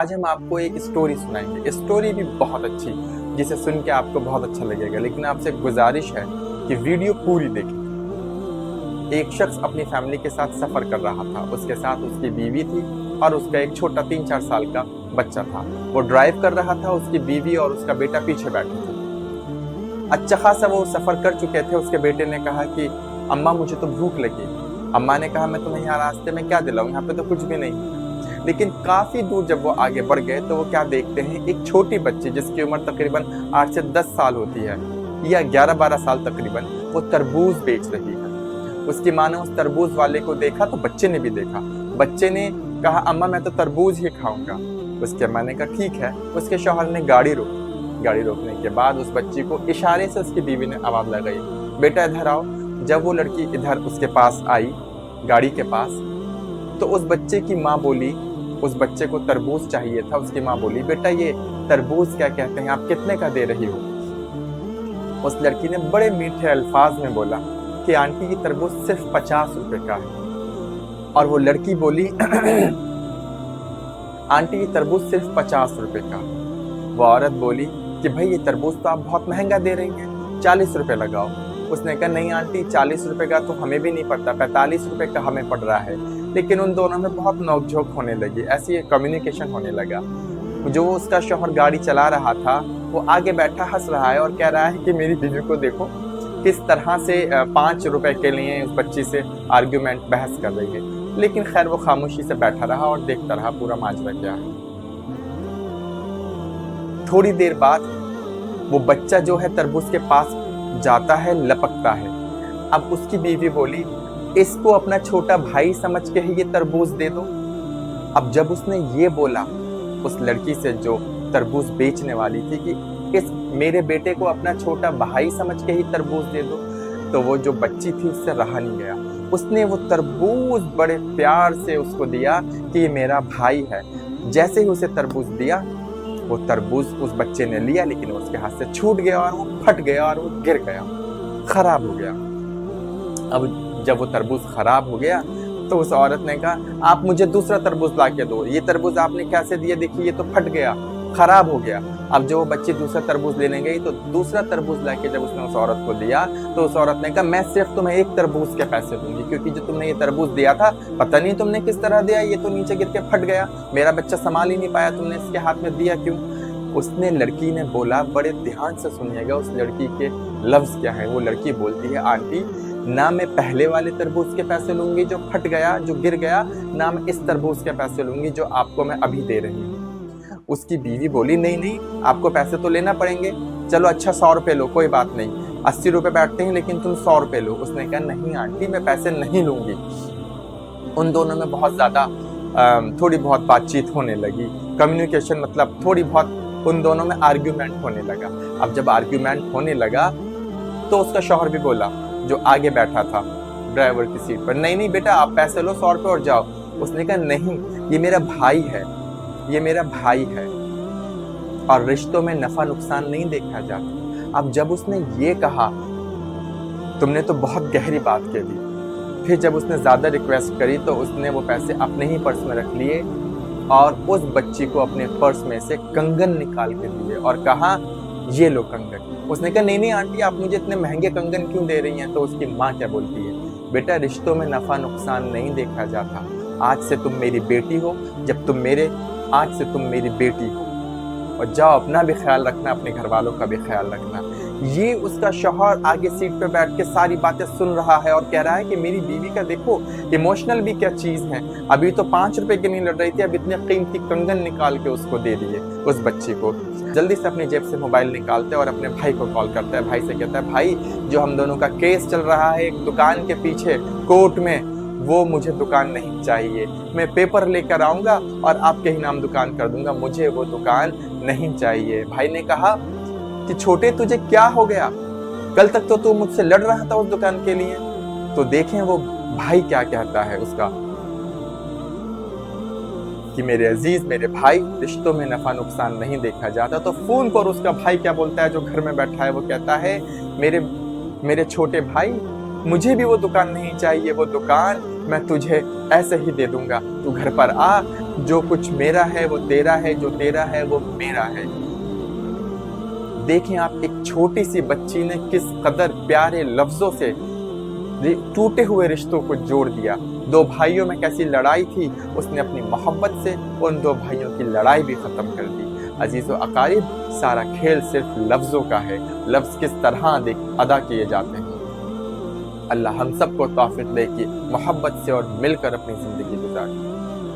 आज हम आपको एक स्टोरी सुनाएंगे। स्टोरी भी बहुत अच्छी, जिसे सुन के आपको बहुत अच्छा लगेगा, लेकिन आपसे गुजारिश है कि वीडियो पूरी देखें। एक शख्स अपनी फैमिली के साथ सफर कर रहा था। उसके साथ उसकी बीवी थी और उसका एक छोटा 3-4 साल का बच्चा था। वो ड्राइव कर रहा था, उसकी बीवी और उसका बेटा पीछे बैठे थे। अच्छा खासा वो सफर कर चुके थे। उसके बेटे ने कहा कि अम्मा मुझे तो भूख लगी। अम्मा ने कहा मैं तुम्हें यहाँ रास्ते में क्या दिलाऊं, यहाँ पे तो कुछ भी नहीं। लेकिन काफी दूर जब वो आगे बढ़ गए तो वो क्या देखते हैं, एक छोटी बच्ची जिसकी उम्र तकरीबन 8 से 10 साल होती है या 11-12 साल तकरीबन, वो तरबूज बेच रही है। उसकी माँ ने उस तरबूज वाले को देखा तो बच्चे ने भी देखा। बच्चे ने कहा अम्मा मैं तो तरबूज ही खाऊंगा। उसके माँ ने कहा ठीक है। उसके शौहर ने गाड़ी रोकी। गाड़ी रोकने के बाद उस बच्ची को इशारे से उसकी बीवी ने आवाज लगाई, बेटा इधर आओ। जब वो लड़की इधर उसके पास आई, गाड़ी के पास, तो उस बच्चे की माँ बोली, उस बच्चे को तरबूज चाहिए था। उसकी माँ बोली बेटा ये तरबूज क्या कहते हैं, आप कितने का दे रही हो? उस लड़की ने बड़े मीठे अल्फाज में बोला कि आंटी ये तरबूज सिर्फ 50 रुपए का है। और वो लड़की बोली आंटी ये तरबूज सिर्फ 50 रुपए का। वो औरत बोली कि भाई ये तरबूज तो आप बहुत महंगा दे रही हैं, 40 रुपए लगाओ। उसने कहा नहीं आंटी 40 रुपए का तो हमें भी नहीं पड़ता, 45 रुपए का हमें पड़ रहा है। लेकिन उन दोनों में बहुत नोकझोंक होने लगी, ऐसी कम्युनिकेशन होने लगा। जो उसका शौहर गाड़ी चला रहा था वो आगे बैठा हंस रहा है और कह रहा है कि मेरी बीवी को देखो किस तरह से 5 रुपए के लिए उस बच्ची से आर्ग्यूमेंट बहस कर रही है। लेकिन खैर वो खामोशी से बैठा रहा और देखता रहा पूरा माजरा क्या है। थोड़ी देर बाद वो बच्चा जो है तरबूज के पास जाता है, लपकता है। अब उसकी बीवी बोली इसको अपना छोटा भाई समझ के ही ये तरबूज दे दो। अब जब उसने ये बोला उस लड़की से जो तरबूज बेचने वाली थी कि इस मेरे बेटे को अपना छोटा भाई समझ के ही तरबूज दे दो, तो वो जो बच्ची थी उससे रहा नहीं गया। उसने वो तरबूज बड़े प्यार से उसको दिया कि ये मेरा भाई है। जैसे ही उसे तरबूज दिया, वो तरबूज उस बच्चे ने लिया, लेकिन उसके हाथ से छूट गया और वो फट गया और वो गिर गया, खराब हो गया। अब जब वो तरबूज खराब हो गया तो उस औरत ने कहा आप मुझे दूसरा तरबूज ला के दो, ये तरबूज आपने कैसे दिया, देखिए ये तो फट गया, खराब हो गया। अब जो वो बच्ची दूसरा तरबूज लेने गई तो दूसरा तरबूज लाके जब उसने उस औरत को दिया तो उस औरत ने कहा मैं सिर्फ तुम्हें एक तरबूज के पैसे दूंगी, क्योंकि जो तुमने ये तरबूज दिया था पता नहीं तुमने किस तरह दिया, ये तो नीचे गिर के फट गया, मेरा बच्चा संभाल ही नहीं पाया, तुमने इसके हाथ में दिया क्यों? उसने लड़की ने बोला, बड़े ध्यान से सुनिएगा उस लड़की के लफ्ज क्या है। वो लड़की बोलती है आंटी ना मैं पहले वाले तरबूज के पैसे लूंगी जो फट गया, जो गिर गया, ना मैं इस तरबूज के पैसे लूंगी जो आपको मैं अभी दे रही हूँ। उसकी बीवी बोली नहीं नहीं आपको पैसे तो लेना पड़ेंगे, चलो अच्छा 100 रुपए लो, कोई बात नहीं, 80 रुपए बैठते हैं लेकिन तुम 100 रुपए लो। उसने कहा नहीं आंटी मैं पैसे नहीं लूंगी। उन दोनों में बहुत ज्यादा थोड़ी बहुत बातचीत होने लगी, कम्युनिकेशन मतलब थोड़ी बहुत उन दोनों में आर्ग्यूमेंट होने लगा। अब जब आर्ग्यूमेंट होने लगा तो उसका शौहर भी बोला जो आगे बैठा था ड्राइवर की सीट पर, नहीं नहीं बेटा आप पैसे लो 100 रुपए और जाओ। उसने कहा नहीं ये मेरा भाई है, ये मेरा भाई है और रिश्तों में नफा नुकसान नहीं देखा जाता। अब जब उसने ये कहा तुमने तो बहुत गहरी बात कह दी। फिर जब उसने ज्यादा रिक्वेस्ट करी तो उसने वो पैसे अपने ही पर्स में रख लिए और उस बच्ची को अपने पर्स में से कंगन निकाल के दिए और कहा ये लो कंगन। उसने कहा नहीं नहीं आंटी आप मुझे इतने महंगे कंगन क्यों दे रही हैं? तो उसकी माँ क्या बोलती है, बेटा रिश्तों में नफा नुकसान नहीं देखा जाता, आज से तुम मेरी बेटी हो, आज से तुम मेरी बेटी हो और जाओ अपना भी ख्याल रखना, अपने घर वालों का भी ख्याल रखना। ये उसका शौहर आगे सीट पे बैठ के सारी बातें सुन रहा है और कह रहा है कि मेरी बीवी का देखो इमोशनल भी क्या चीज है, अभी तो 5 रुपए की नहीं लड़ रही थी, अब इतने कीमती कंगन निकाल के उसको दे दिए उस बच्ची को। जल्दी से अपनी जेब से मोबाइल निकालते और अपने भाई को कॉल करता है। भाई से कहता है भाई जो हम दोनों का केस चल रहा है एक दुकान के पीछे कोर्ट में, वो मुझे दुकान नहीं चाहिए, मैं पेपर लेकर आऊंगा और आपके ही नाम दुकान कर दूंगा, मुझे वो दुकान नहीं चाहिए। भाई ने कहा कि छोटे तुझे क्या हो गया, कल तक तो तू मुझसे लड़ रहा था उस दुकान के लिए। तो देखें वो भाई क्या कहता है उसका कि मेरे अजीज मेरे भाई रिश्तों में नफा नुकसान नहीं देखा जाता। तो फोन पर उसका भाई क्या बोलता है जो घर में बैठा है, वो कहता है मेरे छोटे भाई मुझे भी वो दुकान नहीं चाहिए, वो दुकान मैं तुझे ऐसे ही दे दूंगा, तू घर पर आ, जो कुछ मेरा है वो तेरा है, जो तेरा है वो मेरा है। देखें आप, एक छोटी सी बच्ची ने किस कदर प्यारे लफ्जों से टूटे हुए रिश्तों को जोड़ दिया। दो भाइयों में कैसी लड़ाई थी, उसने अपनी मोहब्बत से उन दो भाइयों की लड़ाई भी खत्म कर दी। अजीजो अकारिब, सारा खेल सिर्फ लफ्जों का है, लफ्ज किस तरह अदा किए जाते हैं। अल्लाह हम सबको तौफीक दे कि मोहब्बत से और मिलकर अपनी जिंदगी गुजारें।